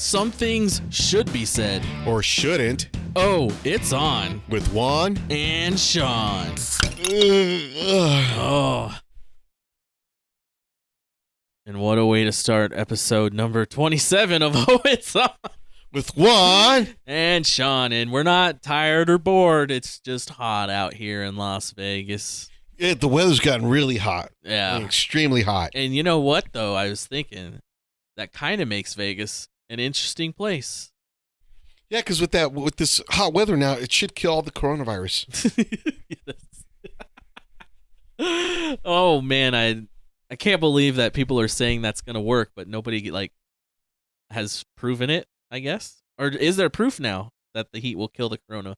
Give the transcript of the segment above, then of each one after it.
Some things should be said. Or shouldn't. Oh, it's on. With Juan and Sean. Ugh. Oh. And what a way to start episode number 27 of Oh, It's On. With Juan and Sean. And we're not tired or bored. It's just hot out here in Las Vegas. The weather's gotten really hot. Yeah. Extremely hot. And you know what, though? I was thinking that kind of makes Vegas an interesting place. Yeah, because with this hot weather now, it should kill all the coronavirus. Yes. Oh man, I can't believe that people are saying that's gonna work, but nobody has proven it. I guess, or is there proof now that the heat will kill the corona?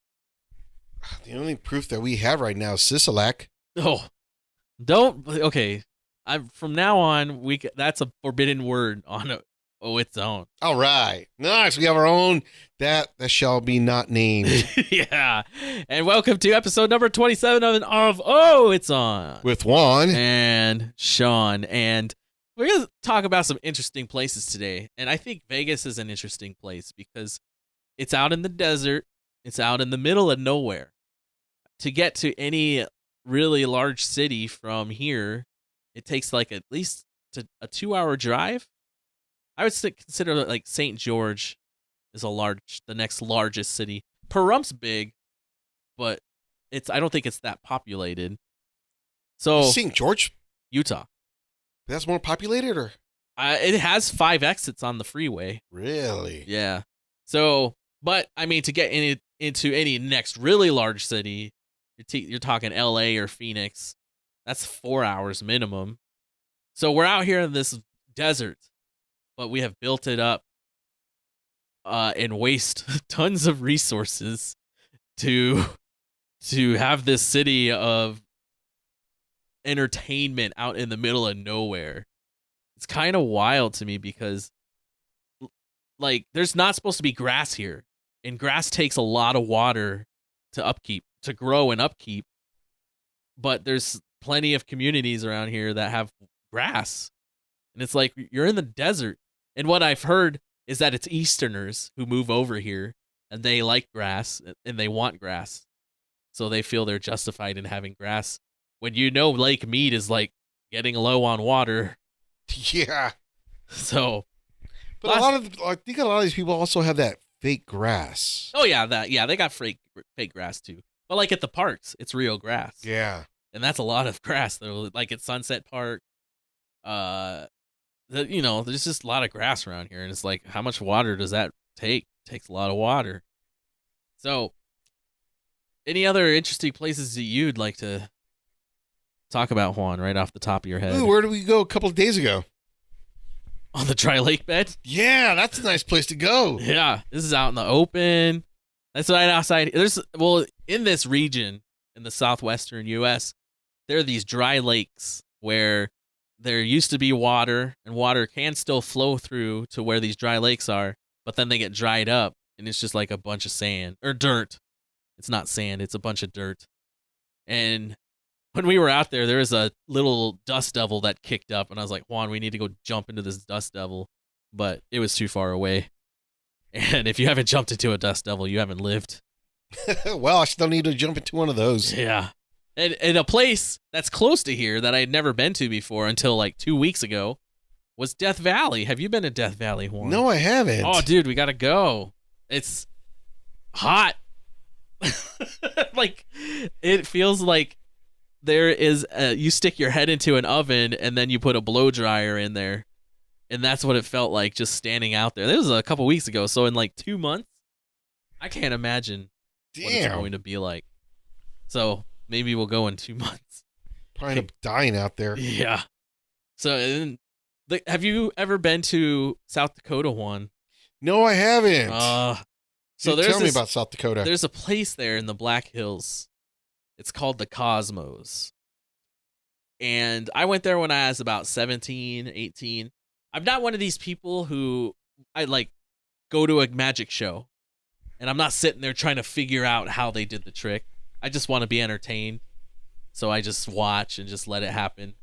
The only proof that we have right now is Sisolak. Oh, don't. Okay, from now on that's a forbidden word on Oh, It's On. All right. Nice. We have our own that shall be not named. Yeah. And welcome to episode number 27 of Oh, It's On. With Juan. And Sean. And we're going to talk about some interesting places today. And I think Vegas is an interesting place because it's out in the desert. It's out in the middle of nowhere. To get to any really large city from here, it takes at least a 2-hour drive. I would consider St. George is the next largest city. Pahrumph's big, but I don't think it's that populated. So St. George, Utah. That's more populated, or it has 5 exits on the freeway. Really? Yeah. So, but I mean, to get into any next really large city, you're talking L.A. or Phoenix. That's 4 hours minimum. So we're out here in this desert. But we have built it up and waste tons of resources to have this city of entertainment out in the middle of nowhere. It's kind of wild to me because there's not supposed to be grass here, and grass takes a lot of water to grow and upkeep. But there's plenty of communities around here that have grass, and it's like you're in the desert. And what I've heard is that it's Easterners who move over here, and they like grass, and they want grass. So they feel they're justified in having grass. When Lake Mead is, getting low on water. Yeah. So. But I think a lot of these people also have that fake grass. Oh, yeah. They got fake grass, too. But, at the parks, it's real grass. Yeah. And that's a lot of grass, though. At Sunset Park, there's just a lot of grass around here, and it's how much water does that take? It takes a lot of water. So, any other interesting places that you'd like to talk about, Juan, right off the top of your head? Ooh, where did we go a couple of days ago? On the dry lake bed? Yeah, that's a nice place to go. Yeah, this is out in the open. That's right outside. In this region, in the southwestern U.S., there are these dry lakes where there used to be water, and water can still flow through to where these dry lakes are, but then they get dried up, and it's just a bunch of sand or dirt. It's not sand, it's a bunch of dirt. And when we were out there was a little dust devil that kicked up, and I was like, Juan, we need to go jump into this dust devil, but it was too far away. And if you haven't jumped into a dust devil, you haven't lived. Well, I still need to jump into one of those. Yeah. And a place that's close to here that I had never been to before until 2 weeks ago was Death Valley. Have you been to Death Valley, Juan? No, I haven't. Oh, dude, we got to go. It's hot. It feels like there is you stick your head into an oven and then you put a blow dryer in there. And that's what it felt like just standing out there. This was a couple weeks ago. So in 2 months, I can't imagine what it's going to be like. So maybe we'll go in 2 months. Probably end up dying out there. Yeah. So, have you ever been to South Dakota, Juan? No, I haven't. Tell me about South Dakota. There's a place there in the Black Hills. It's called the Cosmos. And I went there when I was about 17, 18. I'm not one of these people who I go to a magic show. And I'm not sitting there trying to figure out how they did the trick. I just want to be entertained, so I just watch and just let it happen.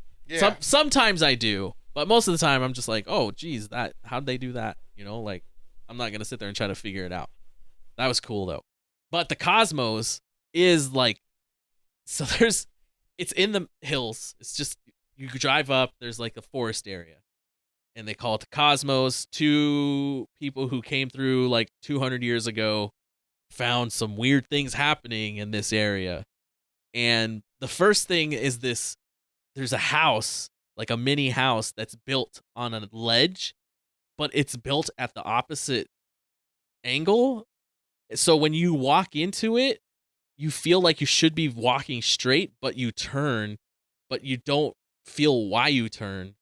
Sometimes I do, but most of the time I'm just oh, geez, how'd they do that? I'm not gonna sit there and try to figure it out. That was cool though. But the Cosmos is like, so it's in the hills. It's just you drive up. There's like a forest area, and they call it the Cosmos. Two people who came through like 200 years ago found some weird things happening in this area. And the first thing is this: there's a house, like a mini house that's built on a ledge, but it's built at the opposite angle. So when you walk into it, you feel like you should be walking straight, but you turn, but you don't feel why you turn.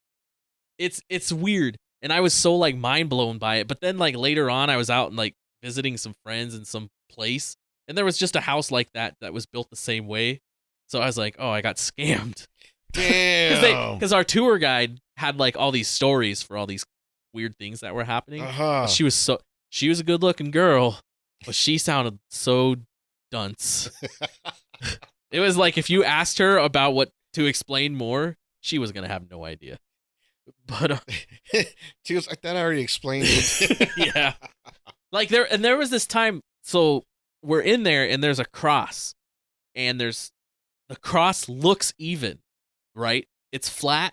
It's weird. And I was so like mind blown by it. But then like later on, I was out and like visiting some friends in some place, and there was just a house like that was built the same way. So I was like, oh, I got scammed. Damn. Because our tour guide had like all these stories for all these weird things that were happening. She was a good looking girl, but she sounded so dunce. It was like if you asked her about what to explain more, she was gonna have no idea. But she was, I thought I already explained it. yeah, like there was this time. So we're in there, and there's a cross, and the cross looks even, right? It's flat.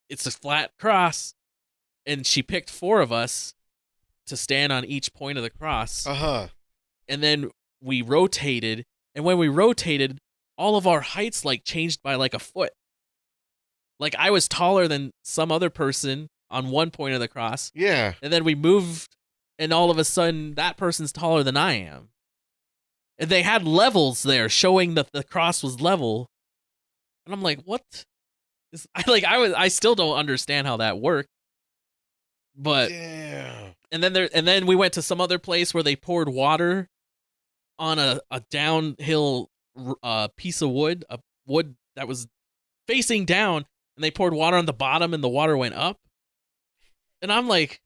It's a flat cross, and she picked 4 of us to stand on each point of the cross. And then we rotated, and when we rotated, all of our heights like changed by like a foot. Like I was taller than some other person on one point of the cross. Yeah. And then we moved, and all of a sudden that person's taller than I am. And they had levels there showing that the cross was level. And I'm like, what? I still don't understand how that worked. But yeah. And then we went to some other place where they poured water on a downhill piece of wood, a wood that was facing down, and they poured water on the bottom, and the water went up. And I'm like,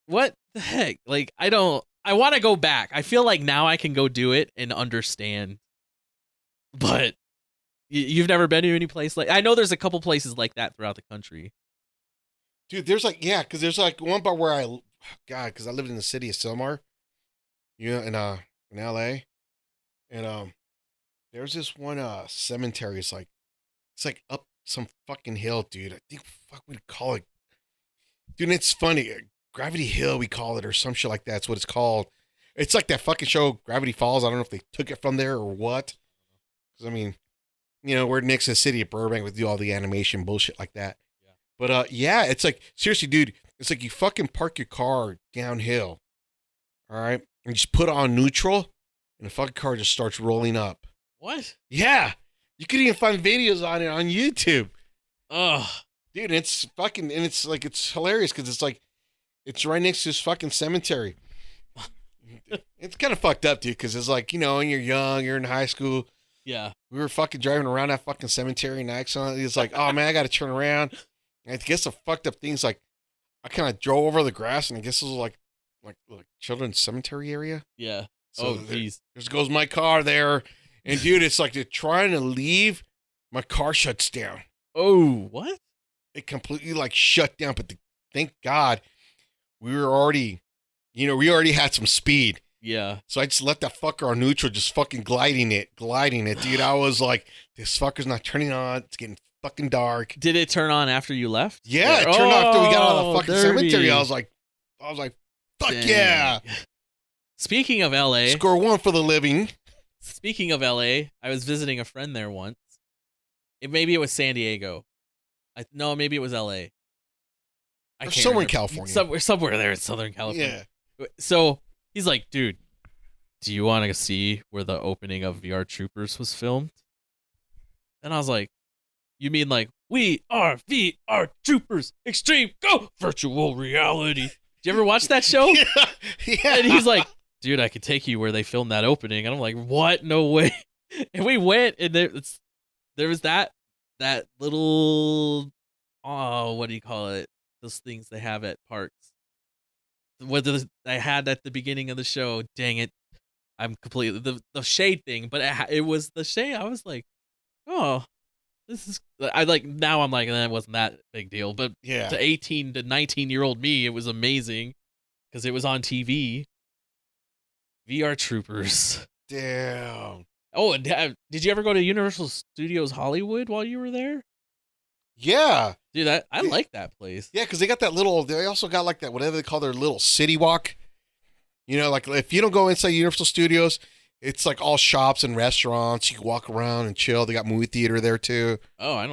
what the heck? Like, I want to go back. I feel like now I can go do it and understand. But you've never been to any place like, I know there's a couple places like that throughout the country. Dude, there's like, yeah, because there's like one part where because I lived in the city of Sylmar, in LA, and there's this one cemetery. It's like up some fucking hill, dude. I think we'd call it, dude. And it's funny, Gravity Hill we call it, or some shit like that. That's what it's called. It's like that fucking show Gravity Falls. I don't know if they took it from there or what. Because I mean, we're next to the city of Burbank with all the animation bullshit like that. But yeah, it's like, seriously, dude, it's like you fucking park your car downhill, all right, and just put it on neutral, and the fucking car just starts rolling up. What? Yeah, you could even find videos on it on YouTube. Ugh, dude, it's fucking, and it's like, it's hilarious because it's like, it's right next to this fucking cemetery. It's kind of fucked up, dude, because it's like, when you're young, you're in high school. Yeah. We were fucking driving around that fucking cemetery in Axon. It's like, oh man, I got to turn around. I guess the fucked up things, like I kind of drove over the grass, and I guess it was like children's cemetery area. Yeah. So jeez. There goes my car there, and dude, it's like they're trying to leave. My car shuts down. Oh, what? It completely like shut down. But thank God, we already had some speed. Yeah. So I just let that fucker on neutral, just fucking gliding it, dude. I was like, this fucker's not turning on. It's getting fucking dark. Did it turn on after you left? Yeah, it turned off after we got out of the fucking cemetery. I was like, fuck Dang. yeah. Speaking of LA, score 1 for the living. Speaking of LA, I was visiting a friend there once. Maybe it was San Diego. No, maybe it was LA. Or somewhere remember. in California. Somewhere there in Southern California. Yeah. So he's like, dude, do you want to see where the opening of VR Troopers was filmed? And I was like, you mean like, we are VR Troopers, Extreme Go Virtual Reality? Did you ever watch that show? Yeah. And he's like, dude, I could take you where they filmed that opening. And I'm like, what? No way. And we went, and there was that little, what do you call it? Those things they have at parks. What I had at the beginning of the show. Dang it. I'm completely, the shade thing, but it was the shade. I was like, oh, this is, now I'm like, that wasn't that big deal. But yeah, to 18 to 19-year-old me, it was amazing. because it was on TV. VR Troopers. Damn. Oh, and did you ever go to Universal Studios Hollywood while you were there? Yeah. Dude, I Yeah. like that place. Yeah, because they got that little, they also got like that, whatever they call their little city walk. You know, like if you don't go inside Universal Studios, it's like all shops and restaurants. You can walk around and chill. They got movie theater there too. Oh, I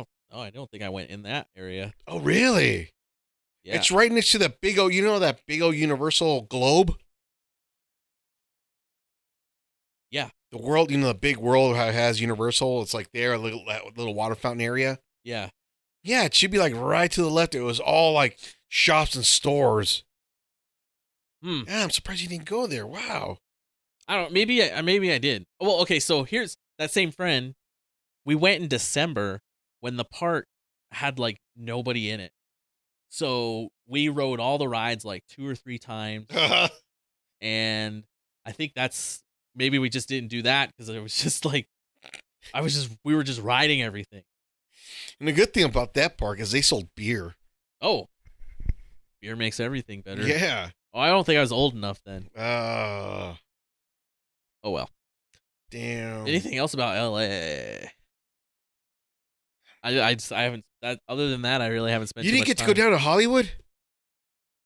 don't think I went in that area. Oh, really? Yeah. It's right next to the big old, you know, that big old Universal globe? Yeah. The world, you know, the big world how it has Universal. It's like there, that little water fountain area. Yeah. Yeah, it should be like right to the left. It was all like shops and stores. Hmm. Yeah, I'm surprised you didn't go there. Wow. I don't. Maybe I did. Well, okay. So here's that same friend. We went in December when the park had like nobody in it. So we rode all the rides like 2 or 3 times, and I think that's maybe we just didn't do that because it was just like we were just riding everything. And the good thing about that park is they sold beer. Oh, beer makes everything better. Yeah. Oh, I don't think I was old enough then. Oh, well. Damn. Anything else about LA? I haven't that other than that I really haven't spent. You too didn't much get to time. go down to Hollywood?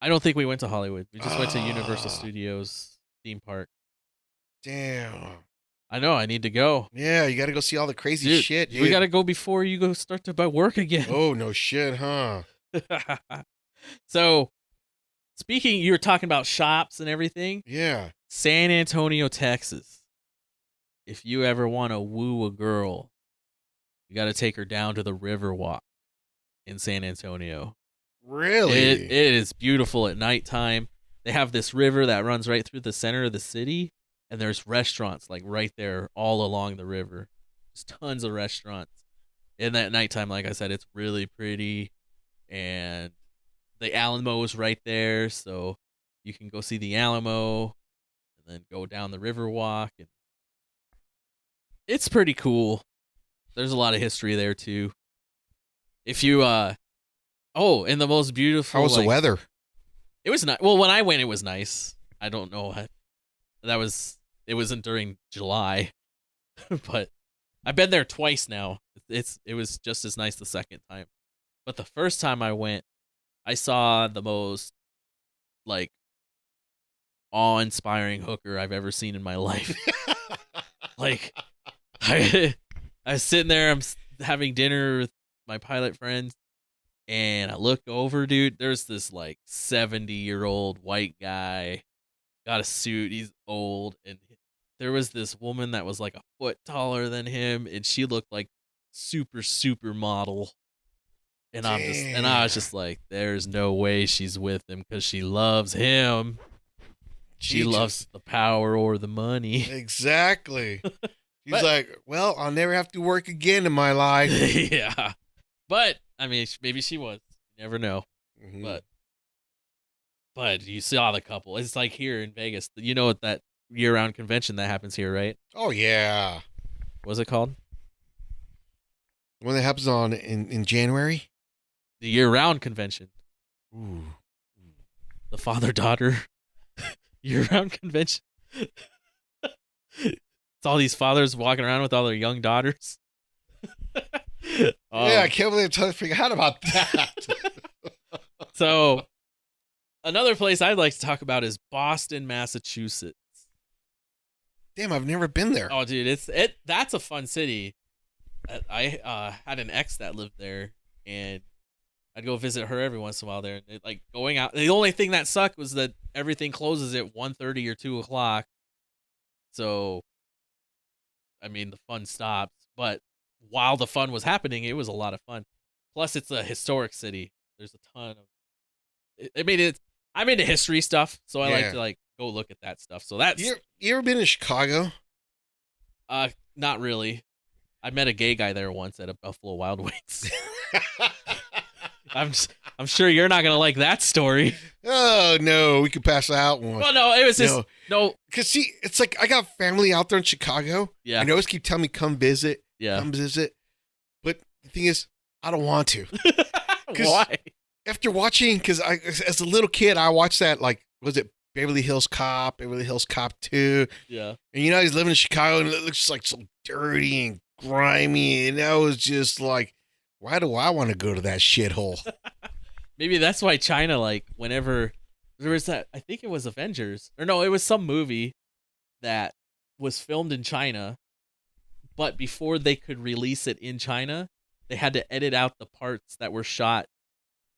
I don't think we went to Hollywood. We just went to Universal Ah. Studios theme park. Damn. I know. I need to go. Yeah, you got to go see all the crazy Dude, shit, dude. we got to go before you go start to about work again. Oh, no shit, huh? So, speaking, you were talking about shops and everything. Yeah. San Antonio, Texas. If you ever want to woo a girl, you got to take her down to the Riverwalk in San Antonio. Really? It is beautiful at nighttime. They have this river that runs right through the center of the city, and there's restaurants like right there all along the river. There's tons of restaurants. And at nighttime, like I said, it's really pretty, and the Alamo's right there, so you can go see the Alamo, and then go down the Riverwalk, and it's pretty cool. There's a lot of history there too. If you and the most beautiful. How was the like, weather? It was nice. Well, when I went, it was nice. I don't know. It wasn't during July, but I've been there twice now. It was just as nice the second time, but the first time I went, I saw the most like awe-inspiring hooker I've ever seen in my life. Like, I was sitting there, I'm having dinner with my pilot friends, and I look over, dude. There's this like 70-year-old white guy, got a suit. He's old, and there was this woman that was like a foot taller than him, and she looked like super model. And I was just like, there's no way she's with him because she loves him. She loves the power or the money. Exactly. He's like, well, I'll never have to work again in my life. Yeah. But, I mean, maybe she was. You never know. Mhm. But you saw the couple. It's like here in Vegas. You know what that year-round convention that happens here, right? Oh, yeah. What's it called? When that happens in January? The year-round convention. Ooh. The father-daughter year-round convention. It's all these fathers walking around with all their young daughters. Yeah, I can't believe I totally forgot about that. So, another place I'd like to talk about is Boston, Massachusetts. Damn, I've never been there. Oh, dude, that's a fun city. I had an ex that lived there, and I'd go visit her every once in a while there. And like going out, the only thing that sucked was that everything closes at 1:30 or 2 o'clock. So, I mean, the fun stops. But while the fun was happening, it was a lot of fun. Plus, it's a historic city. There's a ton of. I mean, I'm into history stuff, so I like to like go look at that stuff. So that's You ever been in Chicago? not really. I met a gay guy there once at a Buffalo Wild Wings. I'm sure you're not gonna like that story. Oh no, we could pass out one. Well, no, it was just no. Cause see, it's like I got family out there in Chicago. Yeah, and they always keep telling me come visit, yeah. come visit. But the thing is, I don't want to. Why? After watching, because as a little kid, I watched that, like, was it Beverly Hills Cop, Beverly Hills Cop 2. Yeah. And he's living in Chicago and it looks just like so dirty and grimy. And I was just like, why do I want to go to that shithole? Maybe that's why China, like, whenever there was that, I think it was Avengers, or no, it was some movie that was filmed in China, but before they could release it in China, they had to edit out the parts that were shot.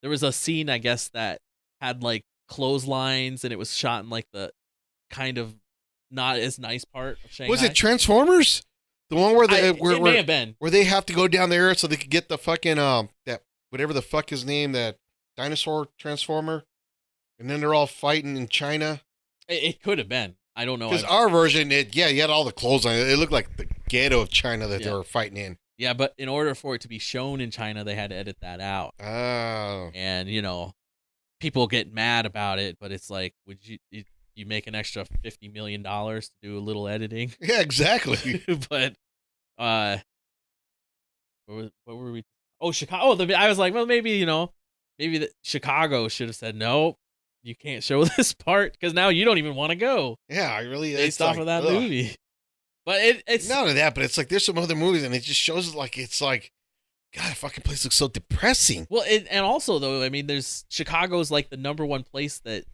There was a scene, I guess, that had like clotheslines, and it was shot in like the kind of not as nice part of Shanghai. Was it Transformers? The one where it may have been where they have to go down there so they could get the fucking that whatever the fuck his name, that dinosaur transformer, and then they're all fighting in China. It could have been. I don't know. Because our version, you had all the clothes on it. It looked like the ghetto of China that they were fighting in. Yeah, but in order for it to be shown in China, they had to edit that out. Oh. And people get mad about it, but it's like, would you make an extra $50 million to do a little editing? Yeah, exactly. But what were we? Oh, Chicago. Oh, I was like, well, maybe Chicago should have said no. You can't show this part because now you don't even want to go. Yeah, I really based off of that movie. But it's not only that, but it's like there's some other movies and it just shows it's like, God, the fucking place looks so depressing. Well, and also though, I mean, there's Chicago's like the number one place that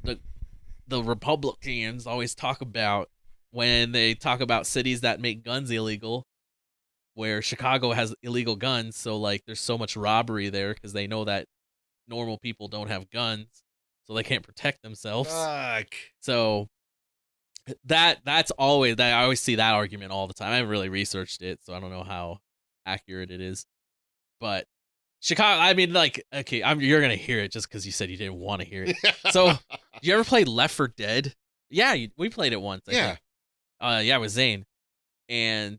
the Republicans always talk about when they talk about cities that make guns illegal, where Chicago has illegal guns. So like, there's so much robbery there because they know that normal people don't have guns, so they can't protect themselves. Fuck. So that's always that. I always see that argument all the time. I haven't really researched it, so I don't know how accurate it is. But Chicago, I mean, like, okay, you're gonna hear it just because you said you didn't want to hear it. So, you ever play Left 4 Dead? Yeah, we played it once. I think. Yeah, with Zane, and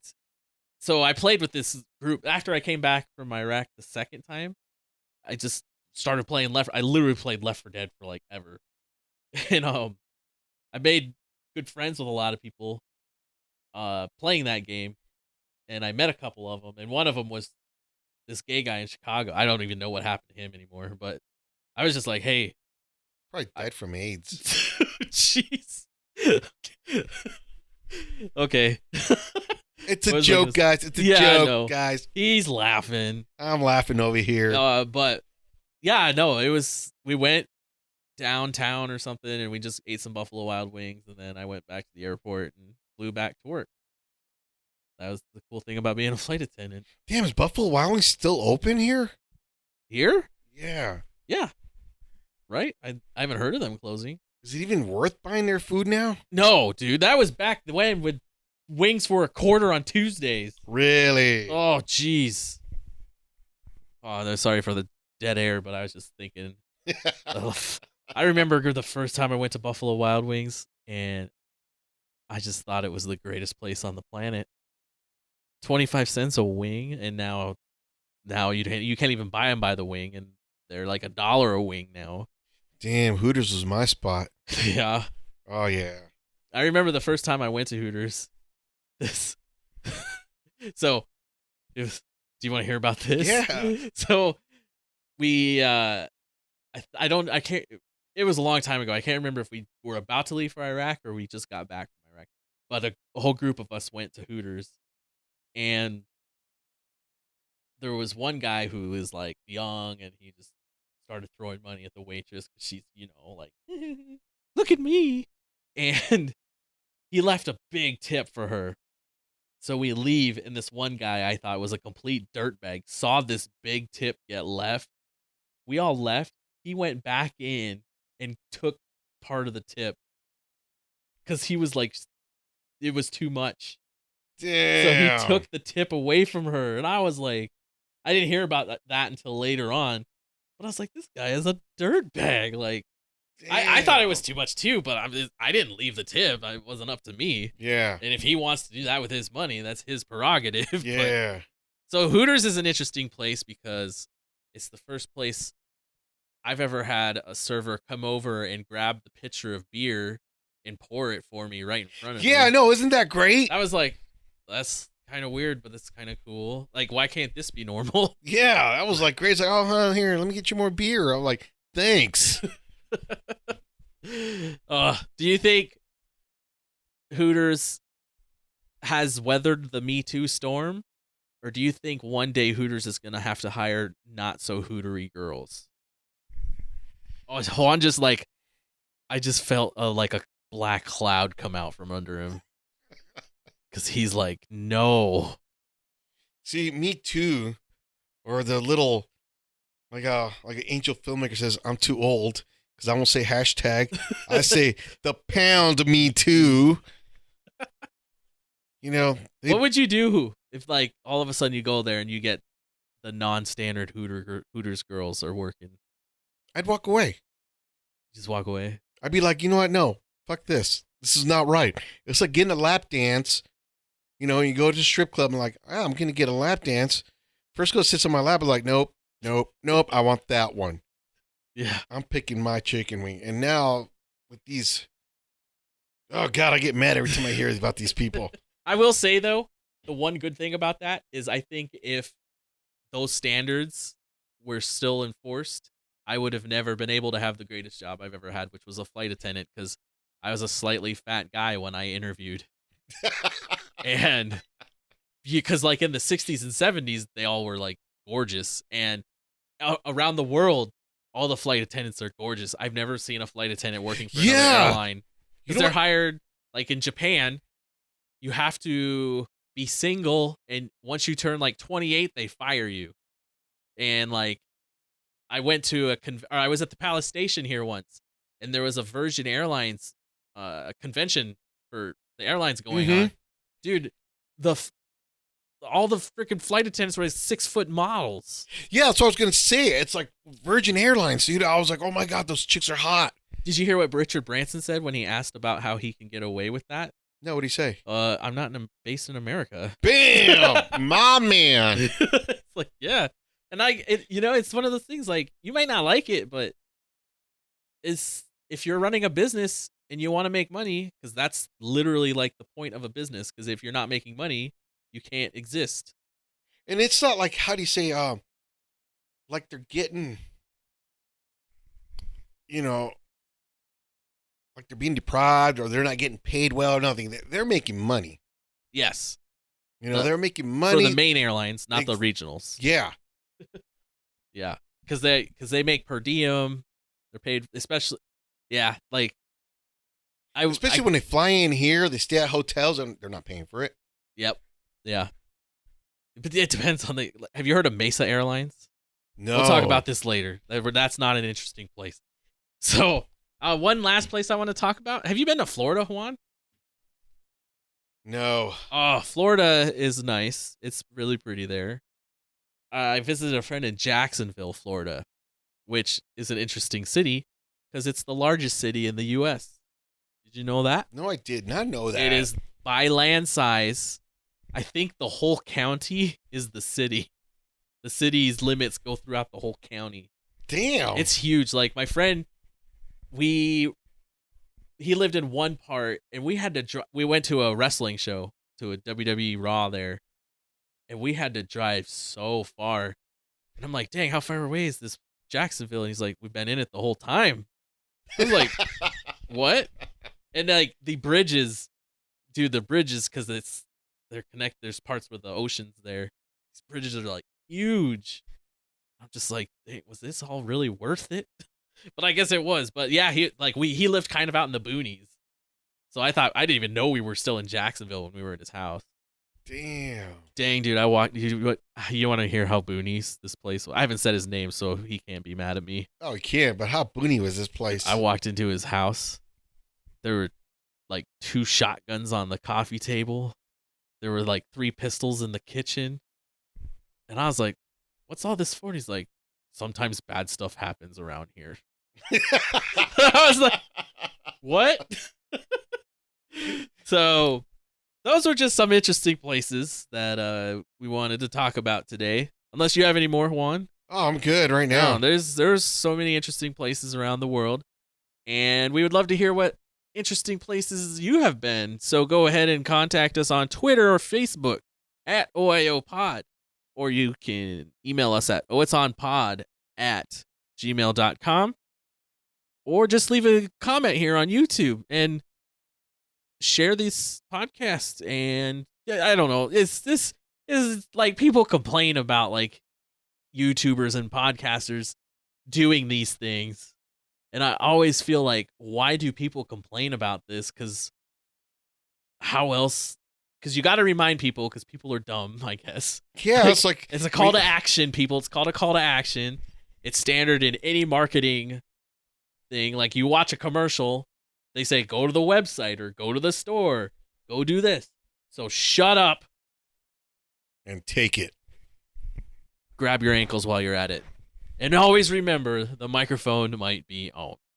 so I played with this group after I came back from Iraq the second time. I just started playing I literally played Left 4 Dead for like ever, and I made good friends with a lot of people playing that game, and I met a couple of them, and one of them was this gay guy in Chicago. I don't even know what happened to him anymore, but I was just like, hey, probably died from AIDS. Jeez. Okay. It's a joke, guys. It's a joke, guys. He's laughing. I'm laughing over here. But yeah, no, we went downtown or something, and we just ate some Buffalo Wild Wings, and then I went back to the airport and flew back to work. That was the cool thing about being a flight attendant. Damn, is Buffalo Wild Wings still open here? Here? Yeah. Yeah. Right? I haven't heard of them closing. Is it even worth buying their food now? No, dude. That was back when with wings for $0.25 on Tuesdays. Really? Oh, jeez. Oh, no, sorry for the dead air, but I was just thinking. I remember the first time I went to Buffalo Wild Wings, and I just thought it was the greatest place on the planet. 25 cents a wing, and now you can't even buy them by the wing, and they're like $1 a wing now. Damn, Hooters was my spot. Yeah. Oh yeah. I remember the first time I went to Hooters. So, do you want to hear about this? Yeah. So, we I can't. It was a long time ago. I can't remember if we were about to leave for Iraq or we just got back from Iraq. But a whole group of us went to Hooters. And there was one guy who was like young, and he just started throwing money at the waitress because she's, like, look at me. And he left a big tip for her. So we leave, and this one guy I thought was a complete dirtbag saw this big tip get left. We all left. He went back in and took part of the tip because he was like, it was too much. Damn. So he took the tip away from her, and I was like, I didn't hear about that until later on, but I was like, this guy is a dirtbag. Like, I thought it was too much too, but I didn't leave the tip. It wasn't up to me. Yeah. And if he wants to do that with his money, that's his prerogative. Yeah. But, so Hooters is an interesting place because it's the first place I've ever had a server come over and grab the pitcher of beer and pour it for me right in front of me. Yeah, I know. Isn't that great? I was like, that's kind of weird, but that's kind of cool. Like, why can't this be normal? Yeah, that was like great. It's like, oh, here, let me get you more beer. I'm like, thanks. Do you think Hooters has weathered the Me Too storm? Or do you think one day Hooters is going to have to hire not so hootery girls? Oh, Juan just like, I just felt like a black cloud come out from under him. Because he's like, no. See, Me Too, or the little, like an angel filmmaker says, I'm too old, because I won't say hashtag. I say the pound Me Too. You know, What would you do if, like, all of a sudden you go there and you get the non-standard Hooters girls are working? I'd walk away. Just walk away. I'd be like, you know what? No, fuck this. This is not right. It's like getting a lap dance. You know, you go to a strip club and like, I'm going to get a lap dance. First girl sits on my lap and like, nope. I want that one. Yeah. I'm picking my chicken wing. And now with these, oh God, I get mad every time I hear about these people. I will say, though, the one good thing about that is I think if those standards were still enforced, I would have never been able to have the greatest job I've ever had, which was a flight attendant, because I was a slightly fat guy when I interviewed. And because like in the 60s and 70s, they all were like gorgeous. And around the world, all the flight attendants are gorgeous. I've never seen a flight attendant working for another airline. Because they're hired, like in Japan, you have to be single. And once you turn like 28, they fire you. And like, I went to I was at the Palace Station here once, and there was a Virgin Airlines convention for the airlines going on. Dude, all the freaking flight attendants were 6-foot models. Yeah, that's what I was gonna say. It's like Virgin Airlines, dude. I was like, oh my God, those chicks are hot. Did you hear what Richard Branson said when he asked about how he can get away with that? No, what'd he say? I'm not based in America. Bam, my man. It's like, yeah. And it's one of those things, like, you might not like it, but if you're running a business and you want to make money, because that's literally like the point of a business, because if you're not making money, you can't exist. And it's not like, how do you say, like they're getting, you know, like they're being deprived or they're not getting paid well or nothing. They're making money. Yes. You know, they're making money. For the main airlines, not the regionals. Yeah. Yeah. Because they make per diem. They're paid, especially, yeah, like, especially when they fly in here, they stay at hotels and they're not paying for it. Yep. Yeah. But it depends on have you heard of Mesa Airlines? No. We'll talk about this later. That's not an interesting place. So, one last place I want to talk about. Have you been to Florida, Juan? No. Oh, Florida is nice. It's really pretty there. I visited a friend in Jacksonville, Florida, which is an interesting city because it's the largest city in the U.S. Did you know that? No, I did not know that. It is by land size. I think the whole county is the city. The city's limits go throughout the whole county. Damn. It's huge. Like, my friend, he lived in one part, and we had to we went to a wrestling show, to a WWE Raw there, and we had to drive so far. And I'm like, dang, how far away is this Jacksonville? And he's like, we've been in it the whole time. I was like, what? And like the bridges, because they're connected. There's parts where the ocean's there. These bridges are like huge. I'm just like, dang, was this all really worth it? But I guess it was. But yeah, he lived kind of out in the boonies. So I didn't even know we were still in Jacksonville when we were at his house. Damn. Dang, dude, I walked. You want to hear how boonies this place was? I haven't said his name, so he can't be mad at me. Oh, he can't. But how boony was this place? I walked into his house. There were like 2 shotguns on the coffee table. There were like 3 pistols in the kitchen. And I was like, what's all this for? And he's like, sometimes bad stuff happens around here. I was like, what? So those were just some interesting places that we wanted to talk about today. Unless you have any more, Juan. Oh, I'm good right now. No, there's so many interesting places around the world. And we would love to hear what interesting places you have been. So go ahead and contact us on Twitter or Facebook at OIOPod. Or you can email us at oitsonpod@gmail.com. or just leave a comment here on YouTube and share these podcasts. And I don't know. This is like people complain about like YouTubers and podcasters doing these things. And I always feel like, why do people complain about this? Because how else? Because you got to remind people, because people are dumb, I guess. Yeah, it's like it's a call to action, people. It's called a call to action. It's standard in any marketing thing. Like you watch a commercial, they say go to the website or go to the store, go do this. So shut up. And take it. Grab your ankles while you're at it. And always remember, the microphone might be on.